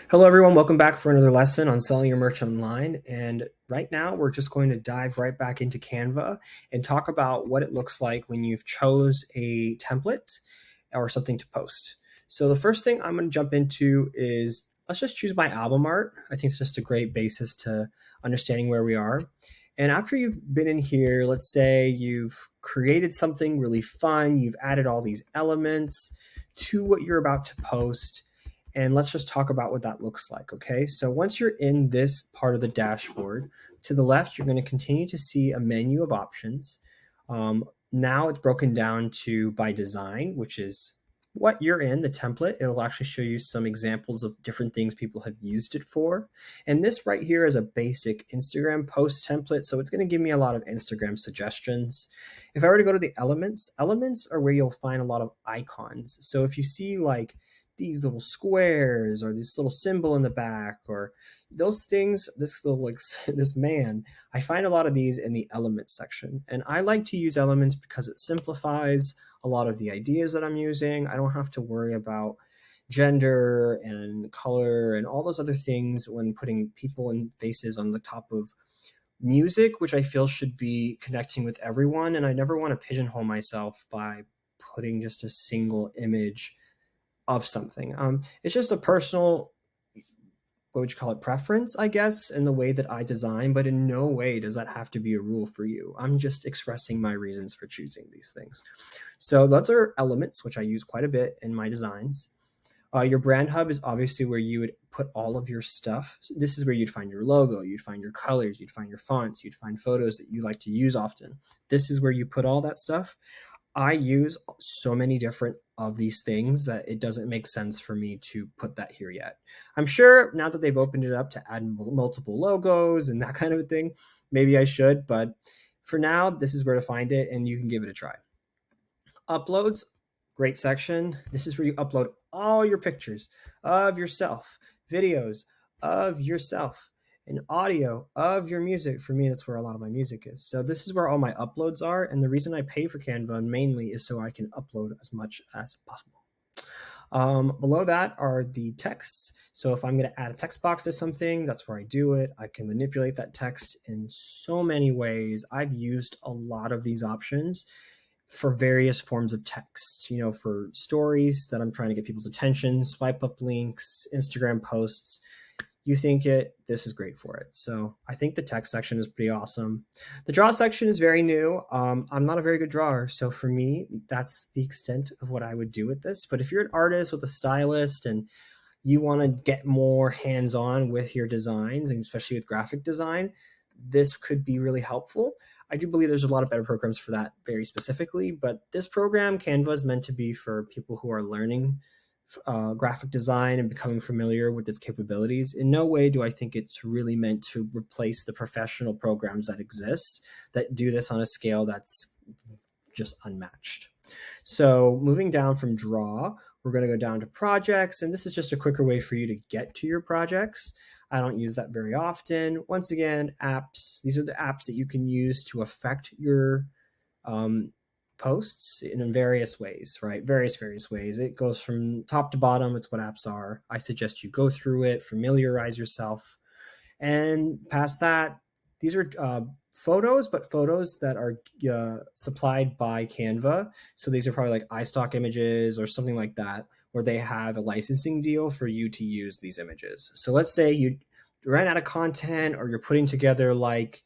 Hello, everyone. Welcome back for another lesson on selling your merch online. And right now, we're just going to dive right back into Canva and talk about what it looks like when you've chose a template or something to post. So the first thing I'm going to jump into is let's just choose my album art. I think it's just a great basis to understanding where we are. And after you've been in here, let's say you've created something really fun, you've added all these elements to what you're about to post, and let's just talk about what that looks like. Okay, so once you're in this part of the dashboard, to the left, you're going to continue to see a menu of options. Now it's broken down to by design, which is what you're in, the template. It'll actually show you some examples of different things people have used it for. And this right here is a basic Instagram post template. So it's going to give me a lot of Instagram suggestions. If I were to go to the elements, elements are where you'll find a lot of icons. So if you see like these little squares or this little symbol in the back or those things, this little like this man, I find a lot of these in the elements section. And I like to use elements because it simplifies a lot of the ideas that I'm using. I don't have to worry about gender and color and all those other things when putting people and faces on the top of music, which I feel should be connecting with everyone. And I never want to pigeonhole myself by putting just a single image of something. It's just a personal, what would you call it, preference, I guess, in the way that I design, but in no way does that have to be a rule for you. I'm just expressing my reasons for choosing these things. So those are elements, which I use quite a bit in my designs. Your brand hub is obviously where you would put all of your stuff. So this is where you'd find your logo, you'd find your colors, you'd find your fonts, you'd find photos that you like to use often. This is where you put all that stuff. I use so many different of these things that it doesn't make sense for me to put that here yet. I'm sure now that they've opened it up to add multiple logos and that kind of a thing, maybe I should, but for now, this is where to find it and you can give it a try. Uploads, great section. This is where you upload all your pictures of yourself, videos of yourself, and audio of your music. For me, that's where a lot of my music is. So this is where all my uploads are. And the reason I pay for Canva mainly is so I can upload as much as possible. Below that are the texts. So if I'm going to add a text box to something, that's where I do it. I can manipulate that text in so many ways. I've used a lot of these options for various forms of text, for stories that I'm trying to get people's attention, swipe up links, Instagram posts. You think it, this is great for it. So I think the text section is pretty awesome. The draw section is very new. I'm not a very good drawer. So for me, that's the extent of what I would do with this. But if you're an artist with a stylist and you want to get more hands-on with your designs, and especially with graphic design, this could be really helpful. I do believe there's a lot of better programs for that very specifically, but this program, Canva, is meant to be for people who are learning graphic design and becoming familiar with its capabilities. In no way do I think it's really meant to replace the professional programs that exist that do this on a scale that's just unmatched. So moving down from draw, we're going to go down to projects, and this is just a quicker way for you to get to your projects. I don't use that very often. Once again, apps. These are the apps that you can use to affect your posts in various ways, right? Various ways. It goes from top to bottom. It's what apps are. I suggest you go through it, familiarize yourself. And past that, these are photos, but photos that are supplied by Canva. So these are probably like iStock images or something like that, where they have a licensing deal for you to use these images. So let's say you ran out of content or you're putting together like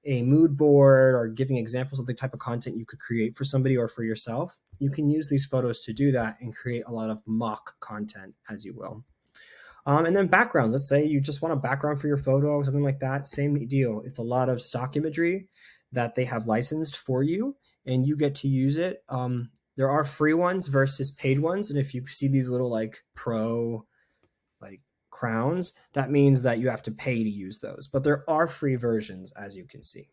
a mood board or giving examples of the type of content you could create for somebody or for yourself. You can use these photos to do that and create a lot of mock content, as you will. And then backgrounds. Let's say you just want a background for your photo or something like that. Same deal. It's a lot of stock imagery that they have licensed for you, and you get to use it. There are free ones versus paid ones. And if you see these little like pro, like crowns, that means that you have to pay to use those. But there are free versions, as you can see.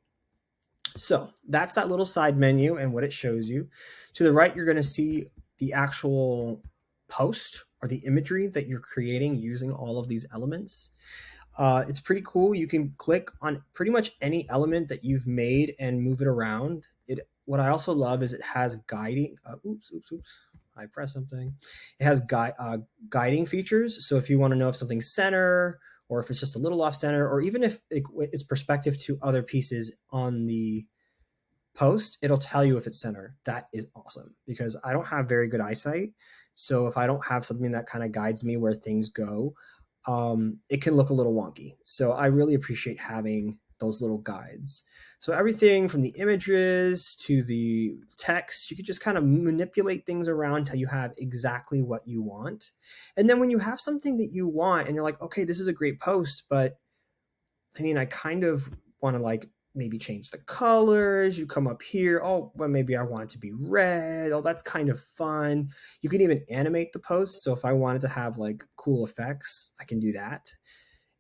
So that's that little side menu and what it shows you. To the right, you're going to see the actual post or the imagery that you're creating using all of these elements. It's pretty cool. You can click on pretty much any element that you've made and move it around. What I also love is it has guiding. Oops. I press something. It has guiding features. So if you want to know if something's center, or if it's just a little off center, or even if it's perspective to other pieces on the post, it'll tell you if it's center. That is awesome because I don't have very good eyesight. So if I don't have something that kind of guides me where things go, it can look a little wonky. So I really appreciate having those little guides. So everything from the images to the text, you could just kind of manipulate things around until you have exactly what you want. And then when you have something that you want and you're like, okay, this is a great post, but I mean, I kind of want to like maybe change the colors. You come up here. Oh, well, maybe I want it to be red. Oh, that's kind of fun. You can even animate the post. So if I wanted to have like cool effects, I can do that.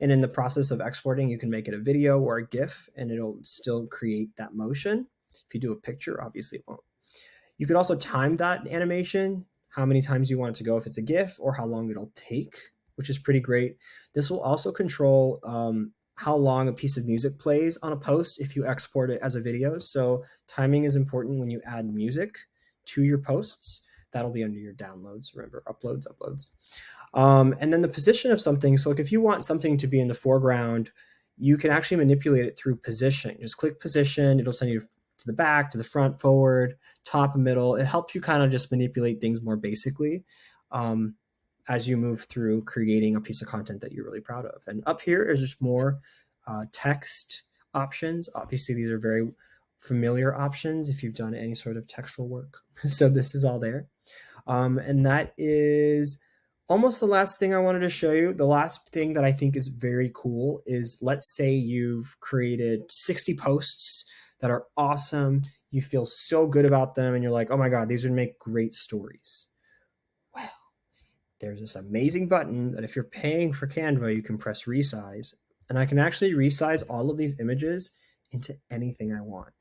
And in the process of exporting, you can make it a video or a GIF and it'll still create that motion. If you do a picture, obviously it won't. You could also time that animation, how many times you want it to go if it's a GIF or how long it'll take, which is pretty great. This will also control how long a piece of music plays on a post if you export it as a video. So timing is important when you add music to your posts. That'll be under your downloads. Remember, uploads. And then the position of something. So like if you want something to be in the foreground, you can actually manipulate it through position. Just click position. It'll send you to the back, to the front, forward, top, and middle. It helps you kind of just manipulate things more basically as you move through creating a piece of content that you're really proud of. And up here is just more text options. Obviously, these are very familiar options if you've done any sort of textual work. So this is all there. And that is almost the last thing I wanted to show you. The last thing that I think is very cool is, let's say you've created 60 posts that are awesome. You feel so good about them and you're like, oh my God, these would make great stories. Well, there's this amazing button that if you're paying for Canva, you can press resize. And I can actually resize all of these images into anything I want.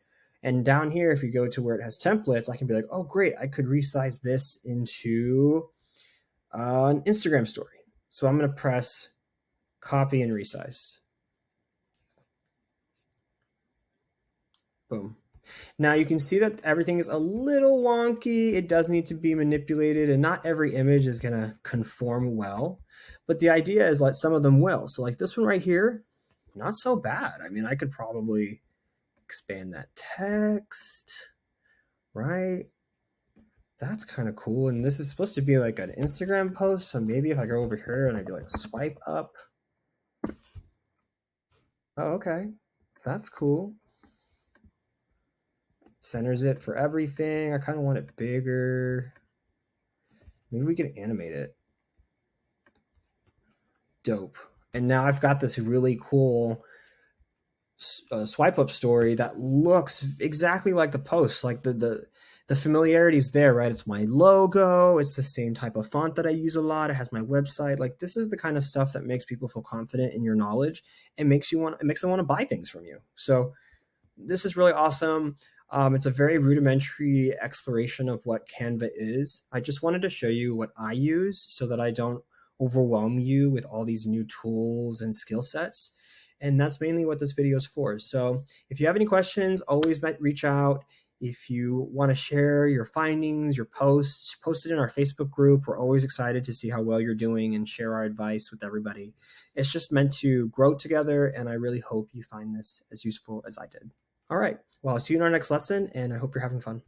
And down here, if you go to where it has templates, I can be like, oh, great, I could resize this into an Instagram story. So I'm going to press copy and resize. Boom. Now you can see that everything is a little wonky. It does need to be manipulated and not every image is going to conform well. But the idea is like some of them will. So like this one right here, not so bad. I mean, I could probably expand that text, right? That's kind of cool. And this is supposed to be like an Instagram post. So maybe if I go over here and I do like swipe up. Oh, okay. That's cool. Centers it for everything. I kind of want it bigger. Maybe we can animate it. Dope. And now I've got this really cool swipe up story that looks exactly like the post. Like the familiarity is there, right? It's my logo. It's the same type of font that I use a lot. It has my website. Like this is the kind of stuff that makes people feel confident in your knowledge and makes them want to buy things from you. So this is really awesome. It's a very rudimentary exploration of what Canva is. I just wanted to show you what I use so that I don't overwhelm you with all these new tools and skill sets. And that's mainly what this video is for. So if you have any questions, always reach out. If you want to share your findings, your posts, post it in our Facebook group. We're always excited to see how well you're doing and share our advice with everybody. It's just meant to grow together, and I really hope you find this as useful as I did. All right. Well, I'll see you in our next lesson, and I hope you're having fun.